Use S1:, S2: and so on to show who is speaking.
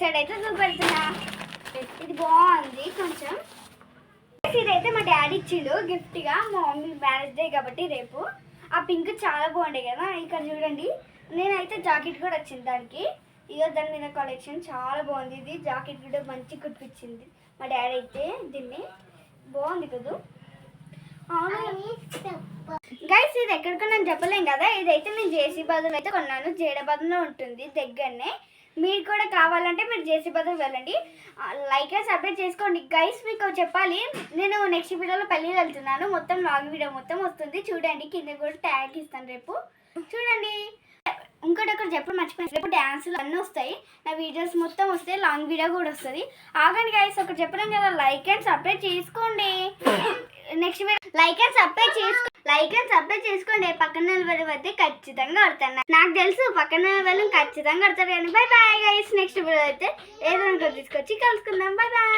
S1: Side అయితే చూపెడుతున్నా. ఇది బాగుంది కొంచెం. ఇదైతే మా డాడీ ఇచ్చిండు గిఫ్ట్గా, మా మమ్మీ మ్యారేజ్ డే కాబట్టి రేపు. ఆ పింక్ చాలా బాగుండే కదా. ఇక్కడ చూడండి, నేనైతే జాకెట్ కూడా వచ్చింది దానికి. ఇక దాని మీద కలెక్షన్ చాలా బాగుంది. ఇది జాకెట్ కూడా మంచి కుట్టించింది మా డాడీ అయితే. దీన్ని బాగుంది కదా. గైస్ ఇది ఎక్కడికో నేను చెప్పలేం కదా. ఇదైతే నేను జేసీ బదులు అయితే కొన్నాను. జేడబదులో ఉంటుంది దగ్గరనే. మీరు కూడా కావాలంటే మీరు జేసీ బదులు వెళ్ళండి. లైక్ అండ్ సబ్స్క్రైబ్ చేసుకోండి. గైస్ మీకు చెప్పాలి, నేను నెక్స్ట్ వీడియోలో పెళ్ళి వెళ్తున్నాను. మొత్తం లాంగ్ వీడియో మొత్తం వస్తుంది చూడండి. కింద కూడా ట్యాగ్ ఇస్తాను రేపు చూడండి. ఇంకోటి ఒకటి చెప్పడం మర్చిపోయాను, రేపు డ్యాన్సులు అన్నీ వస్తాయి. నా వీడియోస్ మొత్తం వస్తాయి, లాంగ్ వీడియో కూడా వస్తుంది. ఆగండి గైస్, ఒకటి చెప్పడం కదా, లైక్ అండ్ సబ్స్క్రైబ్ చేసుకోండి. Next video like and subscribe చేసుకోండి. పక్కన అయితే ఖచ్చితంగా కొడతాను. నాకు తెలుసు పక్కన వాళ్ళు ఖచ్చితంగా కొడతారు. కానీ bye bye guys. Next video అయితే ఏదో తీసుకొచ్చి కలుసుకుందాం. Bye bye.